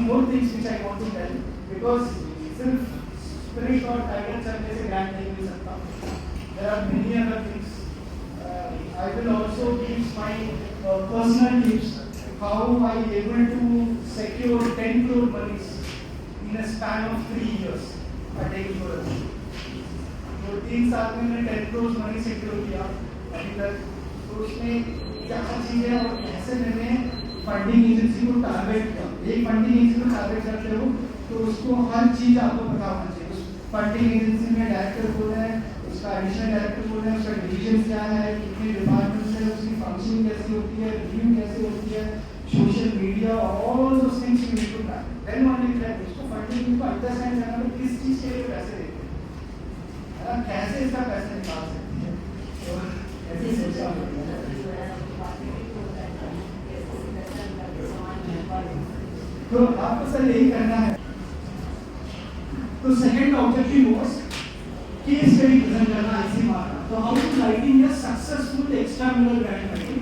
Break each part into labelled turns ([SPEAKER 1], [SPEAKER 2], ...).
[SPEAKER 1] more things which I want to tell because सिर्फ spirit और guidance करने से ज्ञान नहीं मिल सकता. There are many other things. I will also give my personal tips how I able to secure 10 crore monies in a span of 3 years by taking over. तो 3 साल में मैंने 10 crore मनी सिक्योर किया अभी तक. तो उसमें क्या चीज़ है और कैसे मैंने फंडिंग एजेंसी को टारगेट किया. एक फंडिंग एजेंसी को टारगेट करते हो तो उसको हर चीज़ आपको पता होना चाहिए. उस फंडिंग एजेंसी में डायरेक्टर कौन है, उसका एडिशनल डायरेक्टर कौन है, उसका डिवीजन क्या है, कितने डिपार्टमेंट्स है, उसकी फंक्शनिंग कैसी होती है, रिव्यू कैसे होती है, social media, all those things you need to plan. Then only that उसको फंडिंग को अंडरस्टैंड करना है किस चीज़ के लिए पैसे देते हैं, कैसे इसका पैसे निकाल सकते हैं और ऐसे सोचा. तो आपको सर यही करना है. तो second objective was case study present करना ऐसे मारना. तो how to writing a successful extra mural grant writing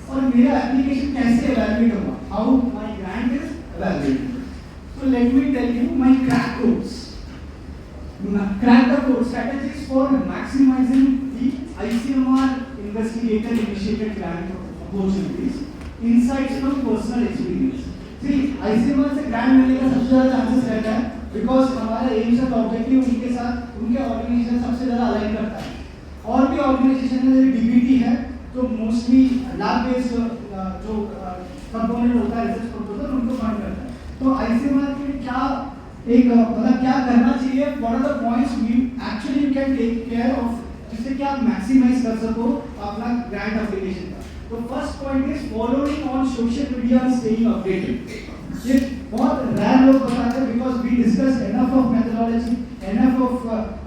[SPEAKER 1] और मेरा एप्लीकेशन कैसे इवैल्यूएट होगा, how my grant is evaluated. So let me tell you my crack codes. Crack the code strategies for maximizing the ICMR investigator initiated grant opportunities. Insights from personal experience. See, ICMR से grant मिलने का सबसे ज़्यादा chances रहता है because हमारा AIIMS और objective उनके साथ उनके ऑर्गेनाइजेशन सबसे ज़्यादा अलाइन करता है. और भी ऑर्गेनाइजेशन है जैसे डीबीटी है जो मोस्टली लैब बेस्ड जो कंपोनेंट होता है रिसर्च प्रपोजल उनको फंड करता है. तो ICMR के क्या एक मतलब क्या करना चाहिए, what are the points we actually you can take care of जिससे कि आप मैक्सिमाइज कर सको अपना ग्रांट एप्लीकेशन का. तो first point is following on social media and staying updated. ये बहुत रेयर लोग बताते हैं because we discussed enough of methodology, enough of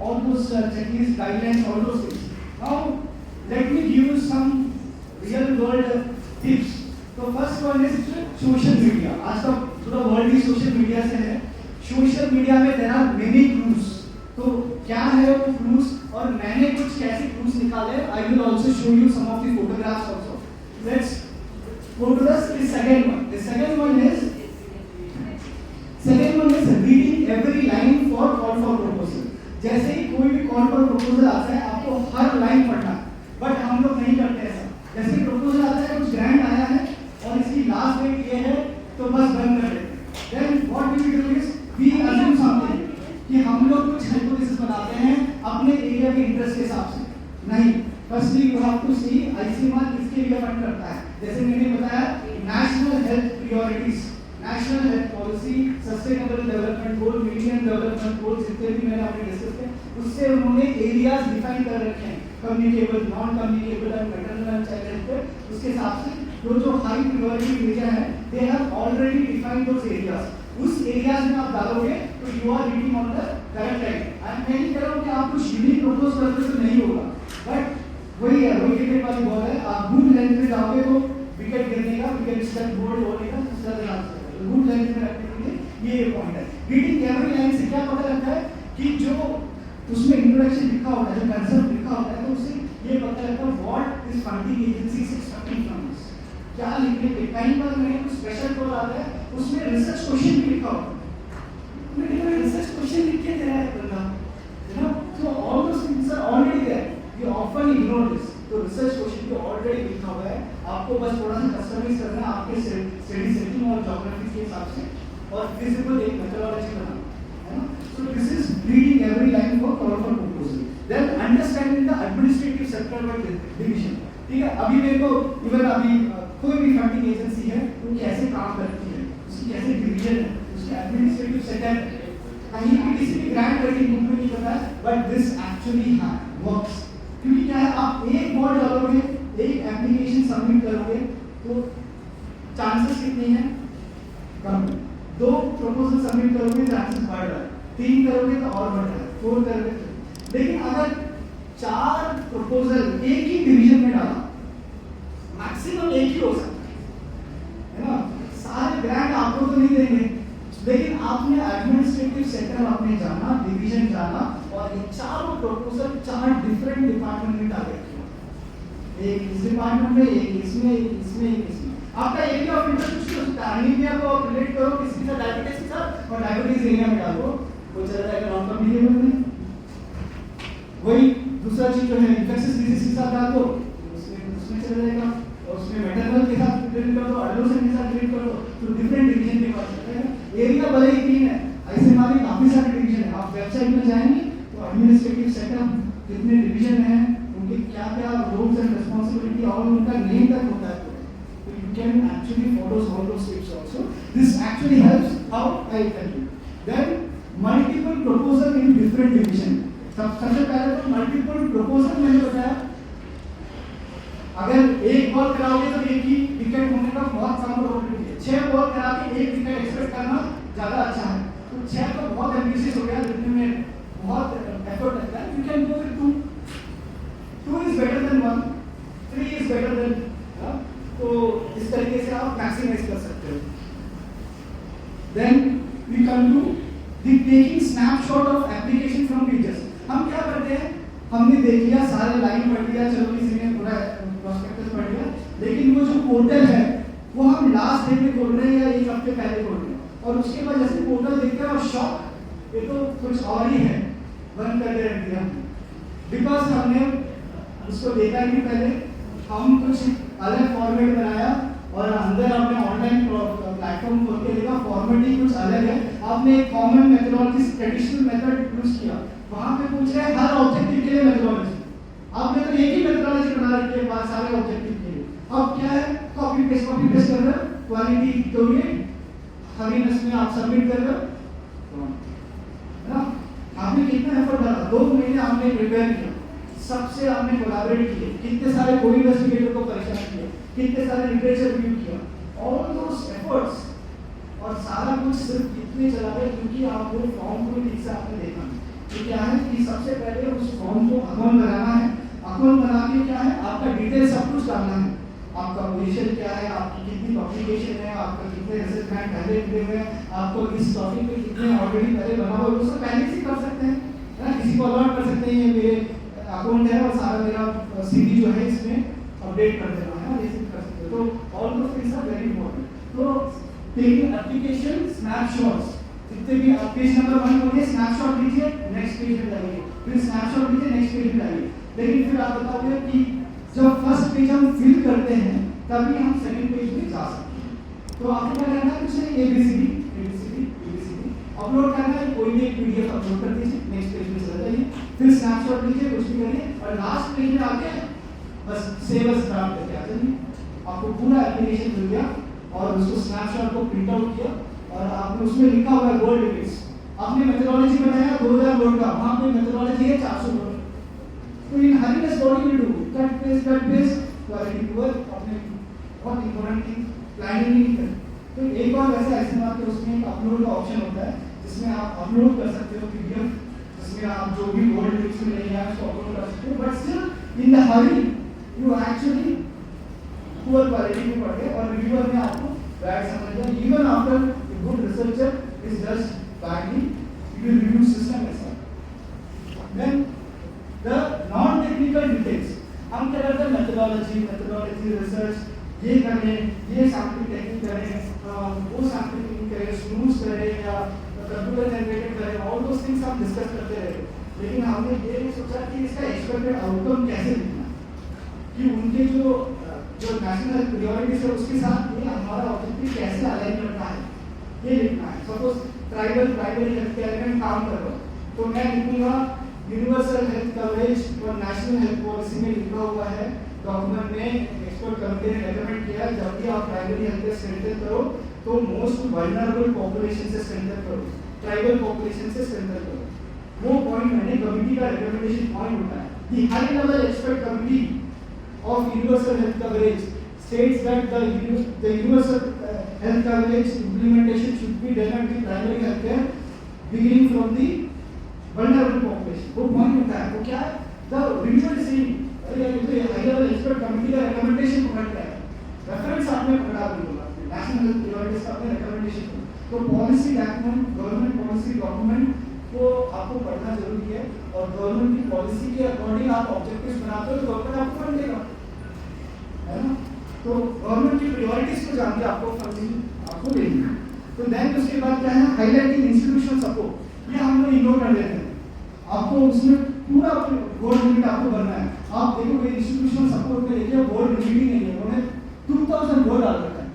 [SPEAKER 1] all those checklist guidelines, all those things. Now let me give you some real world tips. तो first one is social media. आज का पूरा world ही social media से है. Social media में there are many clues. तो क्या है वो क्लूज और मैंने कुछ कैसे क्लूज निकाले. I will also show you some of the photographs also. Let's go to the second one. The second one is reading every line for call for proposal. जैसे ही कोई भी कॉल फॉर प्रपोजल आता है आपको हर line पढ़ना है. But हम लोग नहीं करते ऐसा. जैसे प्रपोजल आता है कुछ ग्रांट आया है और इसकी लास्ट डेट ये है तो बस बंद कर देते हैं. Then what we do is we assume something कि हम लोग कुछ हाइपोथेसिस बनाते हैं अपने एरिया के इंटरेस्ट के हिसाब से. नहीं, firstly you have to see ICMR किसके लिए फंड करता है. जैसे मैंने बताया national health priorities, national health policy, sustainable development goal, million development goals जितने भी मैंने आपने डिस्कस किए उससे उन्होंने एरियाज डिफाइन कर रखे हैं. Communicable, non communicable and maternal and child health पे उसके हिसाब से जो हाई प्रायोरिटी एरिया है they have already defined those areas. उस एरियाज में आप डालोगे तो you are reading on the correct line. I मैं नहीं कह रहा हूं कि आप कुछ यूनिक प्रपोज करते तो नहीं होगा बट वही है, वही क्रिकेट वाली बॉल है. आप गुड लेंथ में जाओगे तो विकेट गिरने का, विकेट स्टंप बोर्ड होने का ज्यादा चांस है. गुड लेंथ में रखने के लिए ये पॉइंट है. रीडिंग एवरी लाइन से क्या पता लगता है कि जो उसमें इंट्रोडक्शन लिखा होता है, जो कंसेप्ट लिखा होता है तो उससे ये पता लगता है what is funding agency is expecting from us. क्या लिखने के कई बार मैंने कुछ स्पेशल कोड आता है उसमें रिसर्च क्वेश्चन भी लिखा होता है. मैंने रिसर्च क्वेश्चन लिख के दे रहा है बंदा, you know. So all those things are already there. You often ignore this. तो रिसर्च क्वेश्चन भी ऑलरेडी लिखा हुआ है. आपको बस थोड़ा सा कस्टमाइज करना है आपके स्टडी सेटिंग और ज्योग्राफी के हिसाब से और फिजिबल एक मेथोडोलॉजी बनाना है ना. So this is reading every line for call for proposal. Then understanding the administrative sector by division. ठीक है, अभी मेरे को इवन अभी कोई भी फंडिंग एजेंसी है वो कैसे काम करती है, उसकी कैसे डिवीजन है, उसका एडमिनिस्ट्रेटिव सेटअप कहीं भी किसी भी ग्रांट राइटिंग बुक में नहीं पता है बट दिस एक्चुअली वर्क्स. क्योंकि क्या है आप एक वर्ड डालोगे, एक एप्लीकेशन सबमिट करोगे तो चांसेस कितने हैं, कम. 2 प्रपोजल सबमिट करोगे चांसेस बढ़ रहा है, 3 करोगे तो और बढ़ रहा है, 4 करोगे. लेकिन अगर 4 प्रपोजल एक ही डिवीजन में डाला मैक्सिमम एक ही हो सकता है ना. सारे ग्रांट आपको तो नहीं देंगे लेकिन आपने एडमिनिस्ट्रेटिव सेक्टर आपने जाना, डिवीजन जाना और ये चारों प्रपोजल 4 डिफरेंट डिपार्टमेंट में डाले. एक इस डिपार्टमेंट में, एक इसमें, एक इसमें, एक इसमें. आपका एरिया ऑफ इंटरेस्ट कुछ हो सकता है. एनीमिया को आप रिलेट करो किसी के साथ डायबिटीज वही दूसरा चीज जो है इन्फेक्शियस डिजीज के साथ डाल दो, उसमें चला जाएगा, और उसमें मैटरनल के साथ ट्रीट कर दो, एडोलेसेंट के साथ ट्रीट कर दो, तो डिफरेंट डिवीजन के पास चलते हैं। एरिया भले ही क्लीन है, ऐसे हमारे काफी सारे डिवीजन है। आप वेबसाइट में जाएंगे तो एडमिनिस्ट्रेटिव सेटअप कितने डिवीजन है, उनके क्या क्या रोल्स एंड रिस्पांसिबिलिटी और उनका नेम तक होता है, तो you can actually follow all those tips also. This actually helps how I tell you. Then multiple proposal in different division. सबसे पहले तो मल्टीपल प्रपोजल मैंने बताया, अगर एक बॉल कराओगे तो एक ही विकेट होने का बहुत कम प्रोबेबिलिटी है। 6 बॉल करा के एक विकेट एक्सपेक्ट करना ज्यादा अच्छा है, तो 6 तो बहुत एम्बिशियस हो गया, जितने में बहुत एफर्ट लगता है। You can go with 2, 2 is better than 1, 3 is better than, तो इस तरीके से आप मैक्सिमाइज कर सकते हो। Then we can do the taking snapshot of application from pages. हम क्या करते हैं, हमने देख लिया, सारे लाइन पढ़ लिया, चलो किसी ने पूरा प्रोस्पेक्टस पढ़ लिया, लेकिन वो जो पोर्टल है वो हम लास्ट डे में खोल रहे हैं या एक हफ्ते पहले खोल रहे हैं, और उसके बाद जैसे पोर्टल देखते हैं और शॉक, ये तो कुछ और ही है, बंद करके रख दिया, बिकॉज हमने उसको देखा ही नहीं पहले। हम कुछ अलग फॉर्मेट बनाया और अंदर आपने ऑनलाइन प्लेटफॉर्म खोल के देखा फॉर्मेट ही कुछ अलग है। आपने एक common methodology traditional method use किया, वहां पे पूछ रहे हैं हर ऑब्जेक्टिव के लिए मेथोडोलॉजी, आपने तो एक ही मेथोडोलॉजी बना रखी है सारे ऑब्जेक्टिव के लिए। अब क्या है, कॉपी पेस्ट कर रहे हो, क्वालिटी दोगे, हरीनेस में आप सबमिट कर रहे हो, है ना। आपने कितना एफर्ट डाला, 2 महीने आपने प्रिपेयर किया, सबसे आपने कोलैबोरेट किए, कितने सारे कोड इन्वेस्टिगेटर को परेशान किया, कितने सारे लिटरेचर रिव्यू किया, ऑल दोस एफर्ट्स, और सारा कुछ सिर्फ इतने चला रहे क्योंकि आप वो फॉर्म को ठीक से आपने देखा। तो क्या है कि सबसे पहले उस फॉर्म को अकाउंट बनाना है, अकाउंट बना के क्या है, आपका डिटेल सब कुछ डालना है, आपका पोजीशन क्या है, आपकी कितनी पब्लिकेशन है, आपका कितने रिसर्च ग्रांट पहले मिले हुए हैं, आपको इस टॉपिक पे कितने ऑलरेडी पहले बना हुआ है, वो सब पहले से कर सकते हैं, है ना। किसी को अलर्ट कर सकते हैं ये मेरे अकाउंट है और सारा मेरा सीवी जो है इसमें अपडेट कर देना है, ये सब कर सकते हो। तो all those things are very important. तो टेकिंग एप्लीकेशन स्नैपशॉट्स, जितने भी पेज नंबर 1 हो गए, स्नैपशॉट लीजिए, नेक्स्ट पेज में डालिए, फिर स्नैपशॉट लीजिए, नेक्स्ट पेज में डालिए। लेकिन फिर आप बताओगे कि जब फर्स्ट पेज हम फिल करते हैं तभी हम सेकंड पेज में जा सकते हैं। तो आपको क्या करना है, कुछ नहीं, एबीसीडी अपलोड करना है, कोई भी एक पीडीएफ अपलोड कर दीजिए, नेक्स्ट पेज में चला जाइए, फिर स्नैपशॉट लीजिए, कुछ भी करिए, और लास्ट पेज में आके बस सेव एज ड्राफ्ट करके आ जाइए। आपको पूरा एप्लीकेशन मिल गया, और उसको स्नैपशॉट को प्रिंट आउट किया, और आपने उसमें लिखा हुआ है वर्ड लिमिट्स, आपने मेथोडोलॉजी बनाया 2000 वर्ड का, वहां पे मेथोडोलॉजी है 400 वर्ड। तो इन हरीनेस body will do cut paste quality poor, अपने बहुत इंपॉर्टेंट थिंग प्लानिंग नहीं कर। तो एक बार वैसे ऐसे बात है, उसमें एक अपलोड का ऑप्शन होता है जिसमें आप अपलोड कर सकते हो पीडीएफ, जिसमें आप जो भी वर्ड लिमिट्स में नहीं है उसको अपलोड कर सकते हो, but still in the Hari you actually poor quality में पढ़ गए, और रिव्यूअर ने आपको बैड समझ लिया। Even after good researcher is just badly, you will review system as well. Then the non-technical details, हम क्या करते हैं, methodology research, ये करें, ये सैम्पलिंग टेक्निक करें, वो सैम्पलिंग टेक्निक करें, स्मूथ करें या कंप्यूटर जनरेटेड करें, all those things हम डिस्कस करते रहे। लेकिन हमने ये नहीं सोचा कि इसका एक्सपेक्टेड आउटकम कैसे लिखना, कि उनके जो नेशनल प्रायोरिटीज है उसके साथ ये हमारा ऑब्जेक्टिव कैसे अलाइन करना है, ये लिखना है। सपोज ट्राइबल हेल्थ केयर में काम कर रहा हूँ, तो मैं लिखूंगा यूनिवर्सल हेल्थ कवरेज और नेशनल हेल्थ पॉलिसी में लिखा हुआ है, डॉक्यूमेंट में एक्सपर्ट कमिटी ने रेकमेंड किया है जब भी आप प्राइमरी हेल्थ केयर स्ट्रेंथन करो तो मोस्ट वल्नरेबल पॉपुलेशन से स्ट्रेंथन करो, ट्राइबल पॉपुलेशन से स्ट्रेंथन करो। वो पॉइंट मैंने कमिटी का रिकमेंडेशन पॉइंट होता है। The high level expert committee of universal health coverage states that the universal health coverage implementation should be done at the primary health care beginning from the vulnerable population। वो point होता है, वो क्या है, the reviewer is saying अरे ये तो high level expert committee का रिकमेंडेशन पकड़ रहा है, रेफरेंस आपने पकड़ा बिल्कुल, नेशनल हेल्थ प्रायोरिटीज का आपने रिकमेंडेशन। तो policy document, government policy document को आपको पढ़ना जरूरी है, और गवर्नमेंट की पॉलिसी के अकॉर्डिंग आप ऑब्जेक्टिव्स बनाते हो तो गवर्नमेंट आपको फंड देगा, है ना। तो गवर्नमेंट की प्रायोरिटीज को जान के आपको फंडिंग आपको देनी है। तो देन उसके बाद क्या है, हाईलाइटिंग इंस्टीट्यूशनल सपोर्ट, ये हम लोग इग्नोर कर देते हैं। आपको उसमें पूरा बोर्ड लिमिट आपको भरना है। आप देखोगे इंस्टीट्यूशनल सपोर्ट में देखिए बोर्ड लिमिट ही नहीं है, उन्होंने 2000 बोर्ड डाल रखा है।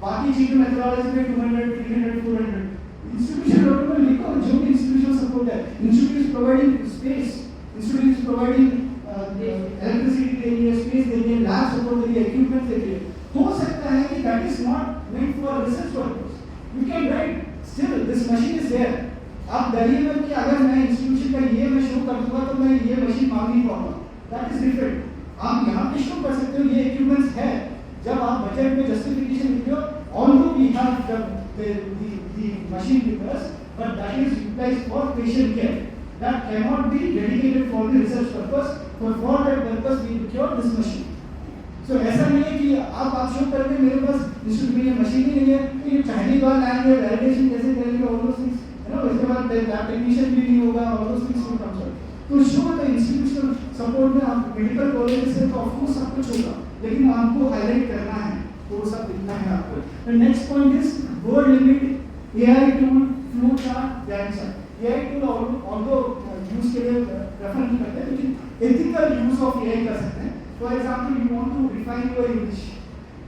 [SPEAKER 1] बाकी चीजें मेथोडोलॉजी में 200, 300, 400 इंस्टीट्यूशन डॉक्यूमेंट में लिखो जो भी इंस्टीट्यूशनल सपोर्ट है। Institute is providing space, institute is providing electricity दे रही है, स्पेस दे रही है, लैब सपोर्ट दे रही है, इक्विपमेंट दे रही है। हो सकता है कि that is not meant for research purpose, you can write still this machine is there. आप डरिए मत कि अगर मैं इंस्टीट्यूशन का ये मैं शुरू कर दूंगा तो मैं ये मशीन मांग नहीं पाऊंगा, दैट इज डिफरेंट। आप यहाँ पे शुरू कर सकते हो, ये इक्विपमेंट्स है। जब आप बजट में जस्टिफिकेशन लिखते हो although we have the machine with us, but that is utilized for patient care, that cannot be dedicated for the research purpose, for that purpose we procure this machine. So ऐसा नहीं है कि आप show करके मेरे पास institute में ये machine ही नहीं है तो ये पहली बार लाएंगे, वैलिडेशन कैसे करेंगे, ऑल दोस थिंग्स है ना, इसके बाद लैब टेक्नीशियन भी नहीं होगा, all those things will come sir. तो शो द इंस्टीट्यूशनल सपोर्ट में आप मेडिकल कॉलेज से तो ऑफ कोर्स सब कुछ होगा, लेकिन आपको हाईलाइट करना है तो वो सब दिखना है आपको। The next point is board limit, AI tool, flow chart, Gantt chart. AI tool although use के लिए रेफर नहीं करते, लेकिन एथिकल यूज ऑफ AI कर सकते हैं। For example you want to refine your English,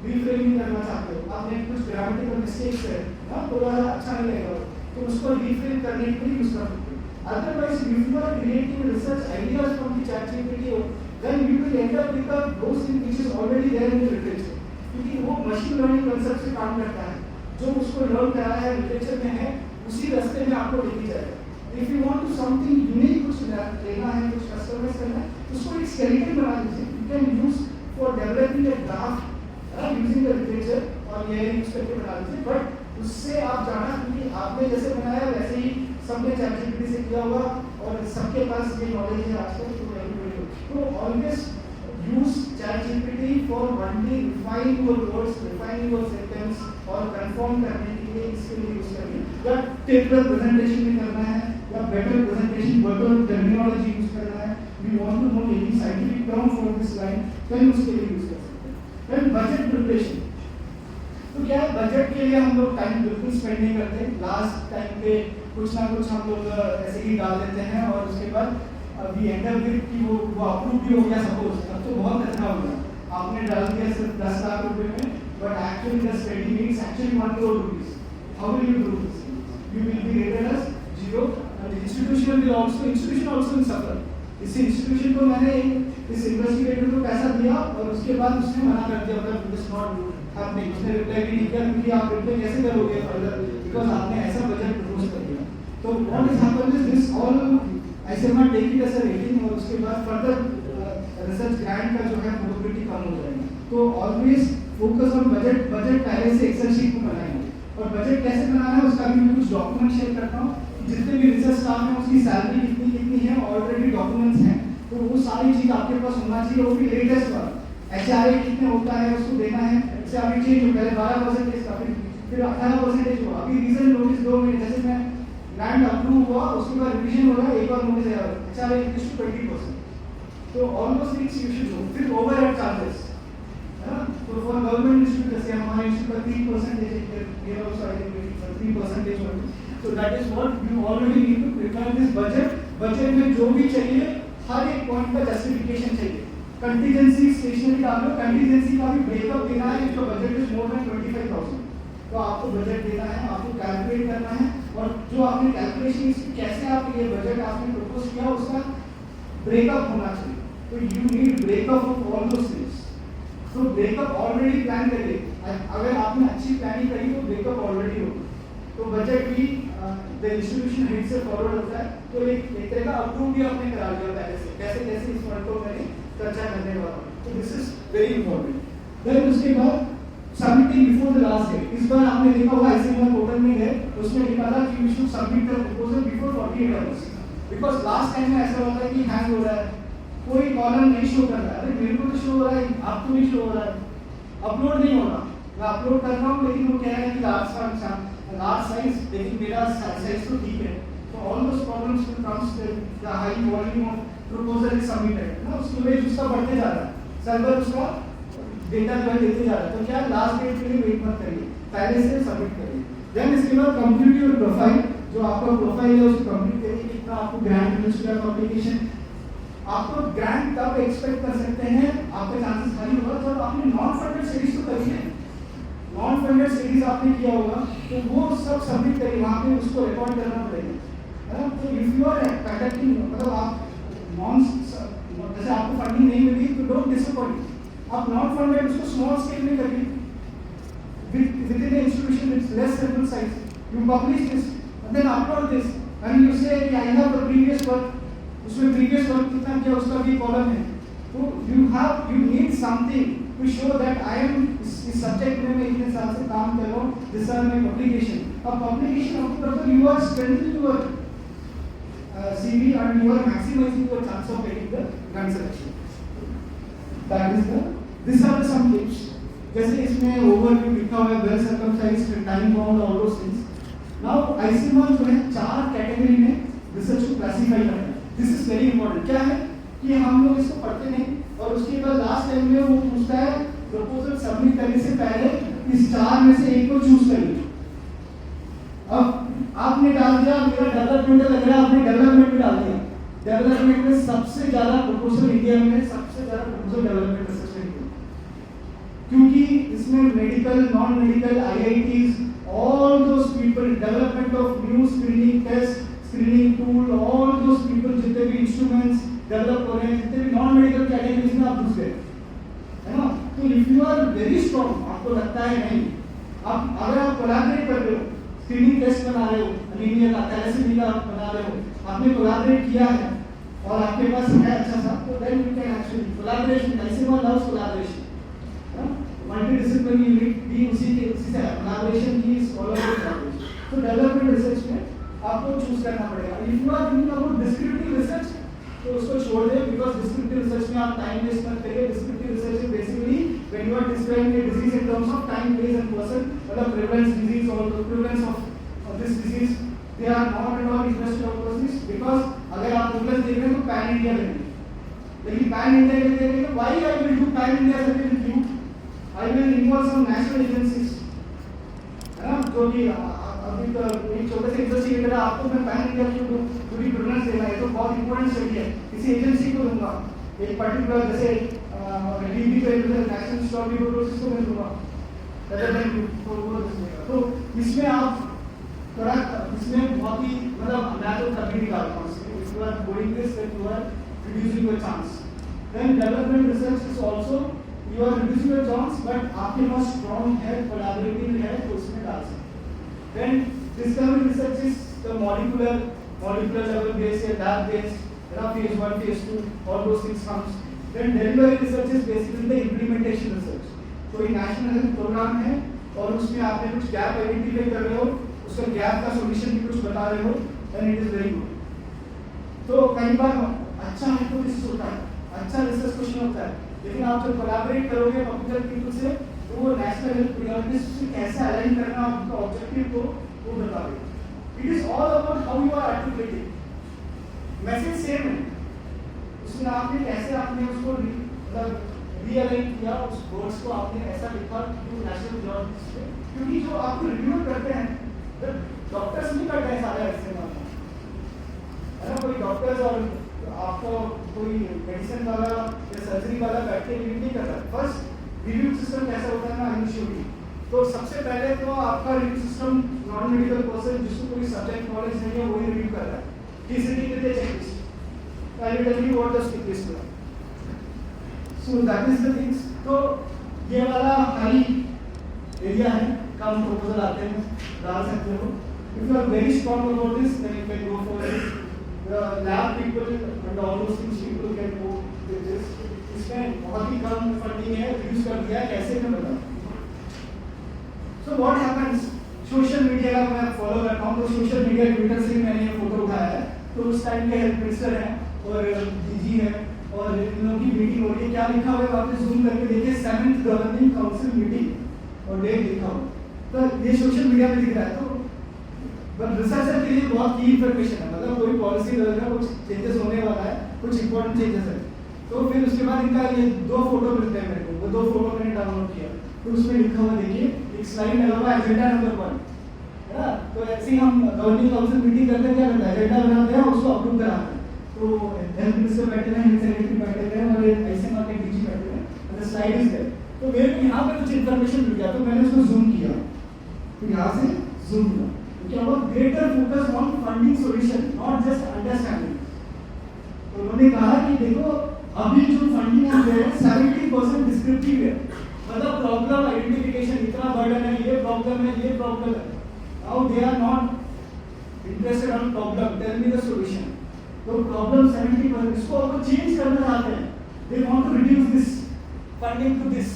[SPEAKER 1] reframing करना चाहते हो, आपने कुछ ग्रामेटिकल मिस्टेक्स है ना, थोड़ा अच्छा नहीं लगेगा तो उसको रीफ्रेम करने के लिए यूज कर सकते हो। Otherwise you are creating research ideas from the ChatGPT, then you will end up with those things which is already there in the literature, क्योंकि वो मशीन लर्निंग कांसेप्ट से काम करता है। जो उसको लर्न कराया है लिटरेचर में है उसी रास्ते में आपको लेके जाएगा। If you want to something unique कुछ लेना है, कुछ कस्टमाइज करना है, उसको एक स्केलेटन बना दीजिए। You can use for developing a graph using the literature और ये यूज करके बना दीजिए, बट उससे आप जाना क्योंकि आपने जैसे बनाया वैसे ही सबने ChatGPT से किया होगा और सबके पास ये नॉलेज है आजकल। तो always use ChatGPT for only refine your words, refine your sentence और confirm करने के लिए इसके लिए यूज करिए, या टेबल प्रेजेंटेशन में करना है या better presentation better terminology use करना है, we want to know any scientific term for this line, then उसके लिए यूज कर सकते हैं। देन बजट प्रिपरेशन, तो क्या है बजट के लिए हम लोग टाइम बिल्कुल स्पेंड नहीं करते, लास्ट टाइम पे कुछ ना कुछ हम लोग ऐसे ही डाल देते हैं और उसके बाद अभी एंडर विद कि वो अप्रूव भी हो गया सपोज, अब तो बहुत अच्छा हो गया, आपने डाल दिया सिर्फ 10 लाख रुपए में, but actually the study needs actually 1 crore rupees, how will you do this? You will be rated as 0 and institution will also suffer। इस इंस्टीट्यूशन को मैंने इस इन्वेस्टिगेटर को पैसा दिया और उसके बाद उसने मना कर दिया, मतलब दिस नॉट हैपनिंग, उसने रिप्लाई भी नहीं किया क्योंकि आप रिप्लाई कैसे करोगे फर्दर, बिकॉज़ आपने ऐसा बजट प्रपोज कर दिया। तो what is happened is this all ऐसे मैं take it as a rating और उसके बाद फर्दर रिसर्च ग्रांट का जो है प्रोबेबिलिटी कम हो जाएगी। तो always focus on budget, budget पहले से एक्सेल शीट में बनाएंगे और बजट कैसे बनाना है उसका भी मैं कुछ डॉक्यूमेंट शेयर करता हूँ, जितने भी रिसर्च स्टाफ हैं उसकी सैलरी कितनी कितनी है, ऑलरेडी डॉक्यूमेंट्स हैं, तो वो सारी चीज आपके पास होना चाहिए, वो भी लेटेस्ट वाला। HRA कितने होता है उसको देना है, इससे अभी चेंज हो, पहले 12% का फिर 18% हुआ, अभी रीसेंट नोटिस 2 महीने जैसे मैं ग्रांट अप्रूव हुआ उसके बाद रिवीजन हो रहा है, एक और नोटिस आया HRA इंक्रीज टू 20%, तो almost things you should know. फिर ओवरहेड चार्जेस है ना, तो फॉर गवर्नमेंट इंस्टीट्यूट जैसे हमारे इंस्टीट्यूट का 3% है, ये आल्सो आई थिंक 3% होगा, so that is what you already need to prepare this budget। Budget में जो भी चाहिए हर एक पॉइंट का जस्टिफिकेशन चाहिए, कंटीजेंसी स्टेशनरी डाल लो, कंटीजेंसी का भी ब्रेकअप देना है, जो बजट इज मोर देन 25,000 तो आपको बजट देना है, आपको कैलकुलेट करना है और जो आपने कैलकुलेशन कैसे आप ये बजट आपने प्रपोज किया उसका ब्रेकअप होना चाहिए, तो you need breakup of all those things. तो ब्रेकअप ऑलरेडी प्लान करिए, अगर आपने अच्छी प्लानिंग करी तो ब्रेकअप ऑलरेडी होगा, तो बजट भी द इंस्टीट्यूशन हेड से फॉरवर्ड होता है, तो एक तरह का अप्रूव भी आपने करा लिया पहले से, कैसे कैसे इस पॉइंट को मैंने चर्चा करने वाला हूँ, तो this is very important. Then उसके बाद submitting before the last date, इस बार आपने देखा होगा ICMR पोर्टल में गए उसमें लिखा था कि you should submit the proposal before 48 hours, because last time में ऐसा होता है कि हैंग हो रहा है, कोई कॉलम नहीं शो कर रहा है, अरे मेरे को तो शो हो रहा है, आपको नहीं शो हो रहा है, अपलोड नहीं हो रहा, मैं अपलोड कर रहा हूँ लेकिन वो कह रहा है कि लार्ज साइज, लेकिन मेरा साइज तो ठीक है, तो all those problems will comes the high volume of proposal is submitted ना, उसकी वेट उसका बढ़ते जा रहा है, सर्वर उसका डेटा जो है देते जा रहा है, तो क्या लास्ट डेट के लिए वेट मत करिए, पहले से सबमिट करिए। देन इसके बाद कंप्लीट योर प्रोफाइल, जो आपका प्रोफाइल है उसको कंप्लीट करिए, कितना आपको ग्रांट मिल चुका है, एप्लीकेशन आपको ग्रांट तब एक्सपेक्ट कर सकते हैं, आपका चांसेस हाई होगा जब आपने नॉन फंडेड स्टडीज तो करी है। नॉन फंडेड स्टडीज आपने किया होगा तो वो सब सबमिट करिए, वहाँ पे उसको रिकॉर्ड करना पड़ेगा, है ना। तो इफ यू आर कंडक्टिंग, मतलब आप नॉन, जैसे आपको फंडिंग नहीं मिली तो डोंट डिसअपॉइंट, आप नॉन फंडेड उसको स्मॉल स्केल में करिए, within the institution it's less sample size, you publish this and then upload this and you say I have the previous work, उसमें previous work कितना किया उसका भी कॉलम है, तो you need something to show that I am इस subject में मैं इतने साल से काम कर रहा हूँ, this are my publication। अब publication आपको पता है you are strengthening your CV and you are maximizing your chance of getting the grant selection, that is the, these are the some tips। जैसे इसमें ओवरव्यू लिखा हुआ है, well circumscribed, time bound, all those things. Now ICMR जो है 4 category में research को classify करता है। This is very important. क्या है कि हम लोग इसको पढ़ते नहीं और उसके बाद लास्ट टाइम में वो पूछता है प्रपोजल सबमिट करने से पहले इस 4 में से एक को चूज करिए। अब आपने डाल दिया मेरा डेवलपमेंट लग रहा है, आपने डेवलपमेंट में डाल दिया। डेवलपमेंट में सबसे ज्यादा प्रपोजल इंडिया में सबसे ज्यादा प्रपोजल डेवलपमेंट रिसर्च में, क्योंकि इसमें medical, non medical, IITs, all those people, development of new screening test, screening tool, all those people, जितने भी इंस्ट्रूमेंट्स डेवलप हो रहे हैं, जितने भी नॉन मेडिकल कैटेगरीज में आप घुस गए, है ना। तो if you are very strong, आपको लगता है नहीं, आप अगर आप कोलैबोरेट कर रहे हो, स्क्रीनिंग टेस्ट बना रहे हो, एनीमिया का, थैलेसीमिया का बना रहे हो, आपने कोलैबोरेट किया है और आपके पास है अच्छा सा, तो then you can actually collaboration, ICMR loves collaboration, multidisciplinary unit भी उसी से कोलैबोरेशन की स्कॉलरशिप कोलैबोरेशन। तो डेवलपमेंट रिसर्च में आपको चूज करना पड़ेगा। If you are thinking about descriptive research तो उसको छोड़ दे, बिकॉज़ डिस्क्रिप्टिव रिसर्च में आप टाइम वेस्ट मत करिए। Descriptive research is basically when you are describing a disease in terms of time, place and person, मतलब प्रेवलेंस डिजीज और prevalence of this disease, they are not at all interested of this, because अगर आप prevalence देख रहे हैं तो pan India लेंगे, लेकिन पैन इंडिया के लिए देखेंगे why I will do pan India survey with you, I will involve some national agencies, है ना, जो कि अभी तो एक छोटे से एजेंसी की तरह आपको मैं पैन इंडिया की पूरी प्रेफरेंस देना है, तो बहुत इंपॉर्टेंट स्टडी है, किसी एजेंसी को दूंगा, एक पर्टिकुलर जैसे टीबी पे नेशनल स्टॉक रिपोर्टर्स को मैं दूंगा, तो इसमें आप थोड़ा, इसमें बहुत ही, मतलब मैं तो कभी निकालता हूँ इसमें, if you are doing this then you are reducing your chance. Then development research is also you are reducing your chance, but आपके पास strong है, collaborative है, तो उसमें डाल सकते। Then discovery research is the molecular level based या lab based, है ना, phase 1, phase 2, all those things comes। Then delivery research is basically the implementation research। कोई national health program है और उसमें आपने कुछ gap identify कर रहे हो, उसका gap का solution भी कुछ बता रहे हो, then it is very good। तो कई बार अच्छा hypothesis होता है, अच्छा research क्वेश्चन होता है, लेकिन आप जब कोलैबोरेट करोगे पब्लिक पीपल से तो वो नेशनल हेल्थ प्रायोरिटीज से कैसे अलाइन करना आपका ऑब्जेक्टिव को वो बता देगा। It is all about how you are articulating, message same है, उसमें आपने कैसे आपने उसको मतलब रीअलाइन किया, उस वर्ड्स को आपने ऐसा लिखा कि नेशनल प्रायोरिटीज पे, क्योंकि जो आपको रिव्यू करते हैं डॉक्टर्स नहीं करते हैं सारे ऐसे में, है ना, कोई डॉक्टर्स और आपको कोई मेडिसिन वाला या सर्जरी वाला बैठ के रिव्यू नहीं कर रहा। फर्स्ट रिव्यू सिस्टम कैसा होता है ना इनिशियली, तो सबसे पहले तो आपका review system non medical person जिसको कोई सब्जेक्ट नॉलेज नहीं है वही रिव्यू कर रहा है, टीसीटी के लिए checklist, I will tell you what the checklist है, so that is the things. तो ये वाला खाली एरिया है, कम प्रपोजल आते हैं, डाल सकते हो। If you are very strong about this then you can go for it. The lab people and all those things people can go with this। इसमें बहुत ही कम फंडिंग है, यूज कर दिया है, कैसे मैं बताऊं। So what happens? Social media का मैं फॉलो करता हूँ, तो सोशल मीडिया ट्विटर से मैंने ये फोटो उठाया है, तो उस टाइम के हेल्थ मिनिस्टर हैं और डीजी है और इन लोगों की मीटिंग हो रही है, क्या लिखा हुआ है आपने जूम करके देखिए, 7th गवर्निंग काउंसिल मीटिंग और डेट लिखा हुआ, तो ये सोशल मीडिया पे दिख रहा है। तो बट रिसर्चर के लिए बहुत की इंफॉर्मेशन है, मतलब कोई पॉलिसी वगैरह कुछ चेंजेस होने वाला है, कुछ इंपॉर्टेंट चेंजेस है, तो फिर उसके बाद इनका ये 2 फोटो मिलते हैं मेरे को, वो 2 फोटो मैंने डाउनलोड किया, तो उसमें लिखा हुआ देखिए, एक स्लाइड लगा हुआ एजेंडा नंबर 1, है ना, तो ऐसे ही हम गवर्निंग काउंसिल मीटिंग करते हैं, क्या करता है एजेंडा बनाते हैं और उसको अप्रूव कराते हैं, तो हेल्थ मिनिस्टर बैठे हुए हैं, हेल्थ सेक्रेटरी बैठे हुए हैं और आईसीएमआर के डीजी बैठे हुए हैं, और स्लाइड इज देयर। तो मेरे को यहाँ पे कुछ इन्फॉर्मेशन मिल गया, तो मैंने उसको जूम किया, तो यहाँ से जूम किया, क्या हुआ, greater focus on funding solution not just understanding. तो उन्होंने कहा कि देखो अभी जो फंडिंग है 70% डिस्क्रिप्टिव है, मतलब प्रॉब्लम आइडेंटिफिकेशन, इतना बर्डन है, ये प्रॉब्लम है, ये प्रॉब्लम है। Now they are not interested on problem, tell me the solution. तो प्रॉब्लम 70%, इसको आपको चेंज करना चाहते हैं, they want to reduce this funding to this,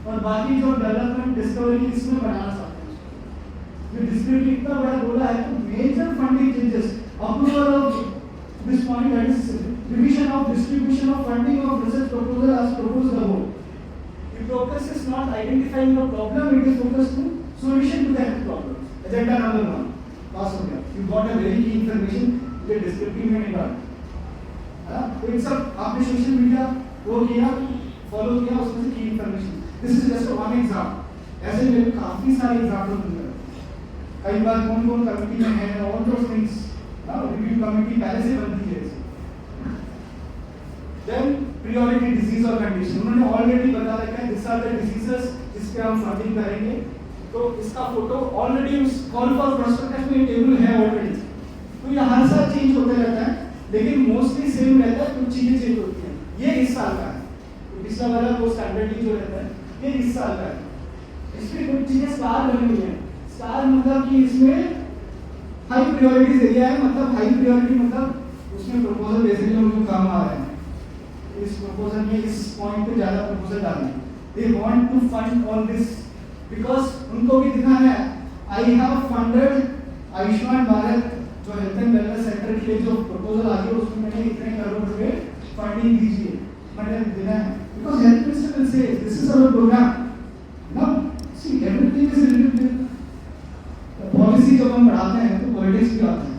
[SPEAKER 1] और बाकी जो डेवलपमेंट डिस्कवरी इसमें बनाना चाहते हैं। ये डिस्क्रिप्टिव इतना बड़ा बोला है, तो major funding changes, approval of this point, that is revision of distribution of funding of research proposal as proposed above. The focus is not identifying the problem, it is focused to solution to that problem. Agenda number 1 pass हो गया, you got a very key information, ये descriptive में नहीं बात, तो इन सब आपने social media वो किया, फॉलो किया, उसमें से की information. This is just one example, ऐसे मेरे काफी सारे एग्जाम्पल मिल रहे। कई बार कौन कौन कमिटी में है, all those things, review committee पहले से बनती है। देन प्रियोरिटी डिजीज और कंडीशन, उन्होंने ऑलरेडी बता रखा है दिस आर द डिजीजेस जिस पे हम फंडिंग करेंगे, तो इसका फोटो ऑलरेडी उस कॉल फॉर प्रोस्पेक्टस में टेबल है ऑलरेडी। तो ये हर साल चेंज होते रहता है, लेकिन मोस्टली सेम रहता है, कुछ चीजें चेंज होती हैं। ये इस साल का है, तो पिछला वाला वो स्टैंडर्ड जो रहता है, ये इस साल का है। इसमें कुछ चीजें स्टार बनी हुई है, स्टार मतलब कि इसमें हाई प्रायोरिटीज एरिया है, मतलब हाई प्रायोरिटी मतलब उसमें प्रपोजल बेसिकली उनको काम आ रहे हैं, इस प्रपोजल में इस पॉइंट पे ज्यादा प्रपोजल डालना, they want to fund all this because उनको भी दिखाना है I have funded Ayushman Bharat जो हेल्थ एंड वेलनेस सेंटर के लिए जो प्रपोजल आ गया उसमें मैंने इतने करोड़ रुपए फंडिंग दीजिए, मैंने देना है, because health minister will say this is our programme. Now see everything is related with policy. जब हम बढ़ाते हैं तो पॉलिटिक्स भी आते हैं,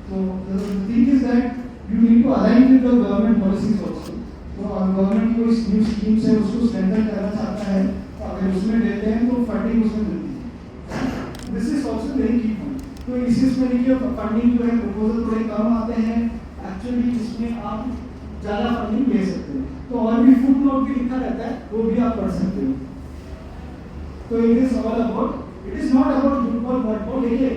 [SPEAKER 1] तो the thing is that you need to align with the government policies also. तो गवर्नमेंट कोई न्यू स्कीम्स है उसको स्ट्रेंथन करना चाहता है, तो अगर उसमें देते हैं तो फंडिंग उसमें मिलती है। दिस इज आल्सो वेरी की पॉइंट। तो इस इसमें देखिए फंडिंग जो है प्रपोजल थोड़े कम आते हैं एक्चुअली, जिसमें आप ज़्यादा फंडिंग ले सकते हो, तो और भी फुट नोट भी लिखा रहता है, वो भी आप पढ़ सकते हो। तो it is all about, it is not about good ball dot ball. देखिए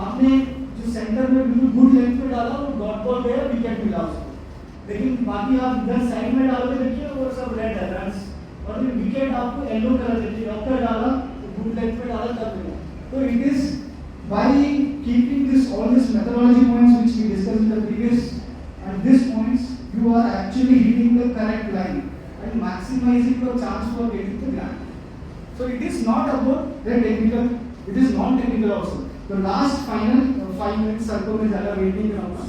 [SPEAKER 1] आपने जो सेंटर में बिल्कुल गुड लेंथ पे डाला वो डॉट बॉल गया, विकेट मिला उसको, लेकिन बाकी आप इधर साइड में डाल के देखिए वो सब रेड है रन्स, और फिर विकेट आपको येलो कलर देखिए, डॉक्टर डाला तो गुड लेंथ पे डाला तब मिला। तो it is by keeping this all this methodology points which we discussed in the previous and this points, you are actually hitting the correct line and maximizing your chance for getting the grant. So it is not about the technical, it is non-technical also. The last final 5 minutes circle में ज़्यादा waiting रहूँगा।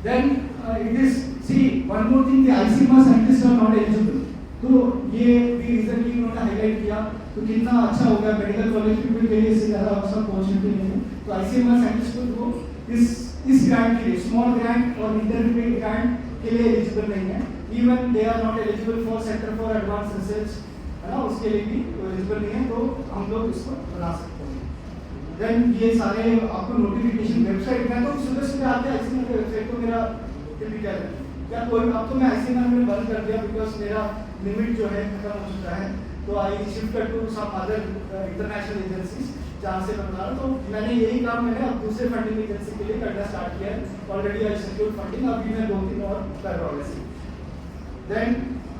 [SPEAKER 1] Then it is, see one more thing, the ICMR scientists are not eligible. तो ये भी reason की उन्होंने highlight किया, तो कितना अच्छा हो गया मेडिकल कॉलेज पीपल के लिए, इससे ज़्यादा अवसर अपॉर्चुनिटी नहीं है। तो ICMR साइंटिस्ट को इस ग्रांट के लिए, स्मॉल ग्रांट और इंटरमीडिएट ग्रांट के लिए एलिजिबल नहीं है। Even they are not eligible for centre for advance research, है ना, उसके लिए भी एलिजिबल नहीं है, तो हम लोग इसको बना सकते हैं। देन ये सारे आपको नोटिफिकेशन वेबसाइट में, तो सुबह सुबह आते हैं ICMR के वेबसाइट को, मेरा टिपिकल है क्या कोई, अब तो मैं ICMR में बंद कर दिया बिकॉज मेरा लिमिट जो है खत्म हो चुका है, तो I shift to some other international agencies जहाँ से मैं बना रहा। तो मैंने यही काम मैंने अब दूसरे फंडिंग एजेंसी के लिए करना स्टार्ट किया है, ऑलरेडी आई सिक्योर फंडिंग, अभी मैं 2-3 और कर रहा हूँ ऐसे। देन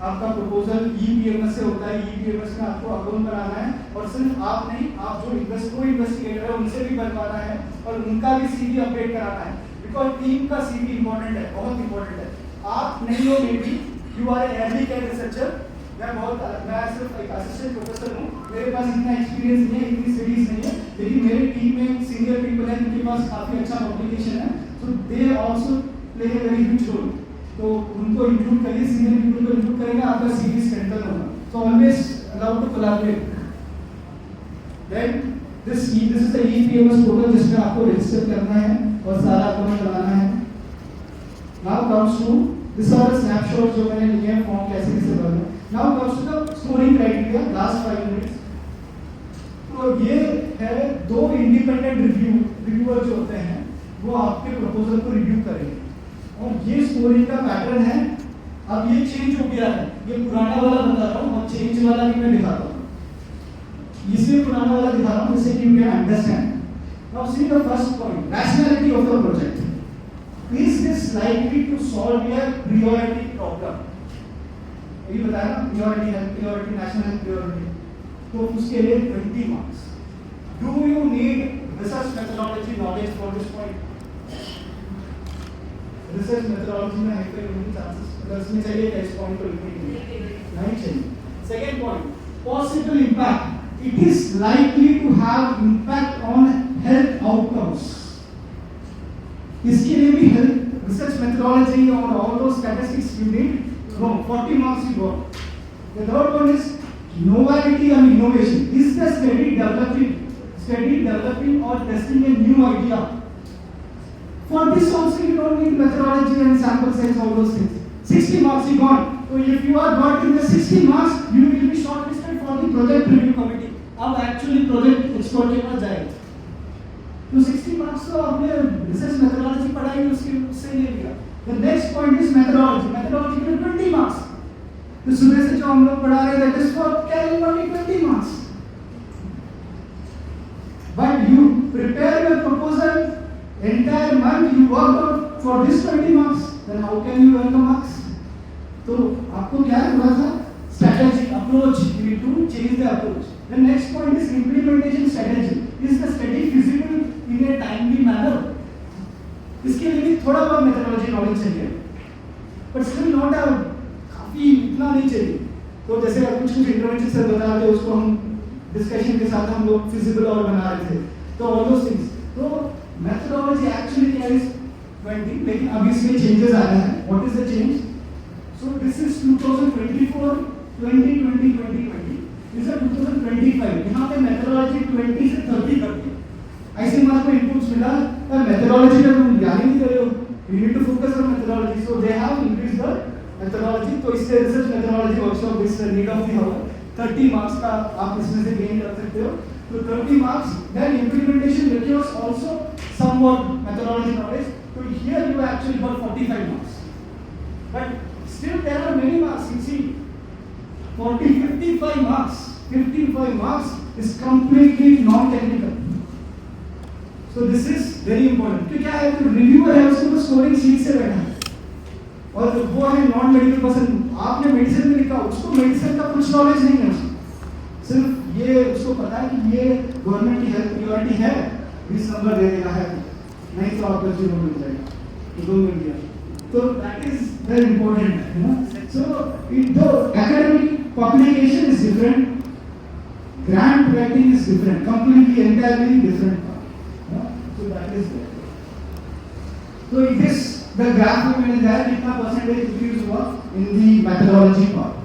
[SPEAKER 1] आपका प्रपोजल EPMS से होता है, EPMS में आपको अकाउंट बनाना है, और सिर्फ आप नहीं, आप जो इन्वेस्टिगेटर है उनसे भी बनवाना है, और उनका भी CV अपडेट कराना है, बिकॉज टीम का CV इंपॉर्टेंट है, बहुत इंपॉर्टेंट है। आप नहीं हो, maybe you are early career researcher, मैं सिर्फ एक असिस्टेंट प्रोफेसर हूँ, मेरे पास इतना एक्सपीरियंस नहीं है, इतनी स्टडीज नहीं है, लेकिन मेरी टीम में सीनियर पीपल हैं जिनके पास काफ़ी अच्छा पब्लिकेशन है, तो they also play a very huge role. तो उनको इंक्लूड करिए, सीनियर पीपल को इंक्लूड करेंगे, आपका CV स्ट्रेंथन होगा। So always allow to collaborate. Then this is the EPMS portal जिसमें आपको रजिस्टर करना है और सारा अकाउंट बनाना है। Now comes to this are snapshot जो मैंने लिए हैं फॉर्म कैसे कैसे भरना है। Now comes to the scoring criteria, last 5 minutes। तो ये है 2 इंडिपेंडेंट रिव्यूअर जो होते हैं, वो आपके प्रपोजल को रिव्यू करेंगे। और ये स्कोरिंग का पैटर्न है। अब ये चेंज हो गया है, ये पुराना वाला बता रहा हूँ और चेंज वाला भी मैं दिखाता हूँ। इसलिए पुराना वाला दिखा रहा हूँ जिससे कि you can understand. Now see the first point, rationality of the project. Is this likely to solve your priority problem? ये बताया ना, प्रायोरिटी है, प्रायोरिटी नेशनल हेल्थ प्रायोरिटी, तो उसके लिए 20 marks. Do you need research methodology knowledge for this point? Research methodology में है कोई नहीं चांसेस, अगर इसमें चाहिए तो इस पॉइंट को लिखने नहीं चाहिए। Second point, possible impact. It is likely to have impact on health outcomes. इसके लिए भी हेल्थ रिसर्च मेथोडोलॉजी और all those statistics you need, no 40 marks you got. The third one is novelty and innovation. Is the study developing or testing a new idea? For this also you don't need methodology and sample size, all those things. 60 marks you got. So if you are got in the 60 marks, you will be shortlisted for the project review committee. अब actually project expert के पास जाएगा। तो 60 marks तो आपने research methodology पढ़ाई उससे ले लिया। The next point is methodology. Methodology के लिए 20 marks. तो सुबह से जो हम लोग पढ़ा रहे हैं, that is for carrying only 20 marks. But you prepare your proposal entire month, you work on for this 20 marks. Then how can you earn the marks? तो आपको क्या है, थोड़ा सा strategy approach, you need to change the approach. The next point is implementation strategy. Is the study feasible in a timely manner? इसके लिए भी थोड़ा बहुत मेथोडोलॉजी नॉलेज चाहिए, बट स्टिल नॉट अ काफी इतना नहीं चाहिए। तो जैसे कुछ इंटरवेंशन सर बता रहे थे, उसको हम डिस्कशन के साथ हम लोग फिजिबल और बना रहे थे, तो ऑल दोस थिंग्स। तो मेथोडोलॉजी एक्चुअली कैरीज 20, लेकिन अभी इसमें चेंजेस आ रहे हैं। What is the change? So this is 2024 2020 2020, this is 2025। यहाँ पे मेथोडोलॉजी 20 से 30 कर दी। ऐसे हमारे को इनपुट्स मिला, पर मेथोडोलॉजी में तुम ध्यान ही नहीं कर रहे हो, you need to focus on methodology. So they have increase the methodology. तो इससे research methodology workshop this need of the hour 30 marks का आप इसमें से गेन कर सकते हो। तो 30 marks, then implementation requires also somewhat methodology knowledge. तो here you actually got 45 marks, but still there are many marks. You see 55 marks, 55 marks is completely non technical. So this is very important। क्योंकि क्या है, जो reviewer है उसको तो scoring sheet से बैठा है, और वो है नॉन मेडिकल पर्सन, आपने मेडिसिन में लिखा, उसको मेडिसिन का कुछ नॉलेज नहीं है उसको, सिर्फ ये उसको पता है कि ये गवर्नमेंट की हेल्थ प्रायोरिटी है, 20 नंबर दे देगा है, नहीं तो आपको 0 मिल जाएगा, तो 2 मिल गया। तो दैट इज वेरी इंपॉर्टेंट, है ना। So in the academic publication is different, grant writing is different, completely entirely different. So that is there. So it is the graph में मिल जाए कितना परसेंटेज इंक्रीज हुआ in the methodology part.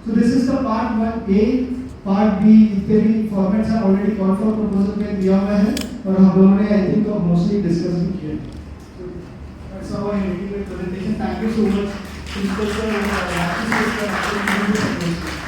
[SPEAKER 1] So this is the part 1A, part B इत्यादि formats हैं already call for proposal में दिया हुआ है, और हम लोगों ने आई थिंक तो मोस्टली डिस्कस भी किया। So that's our meeting with presentation. Thank you so much, Principal sir and Assistant sir.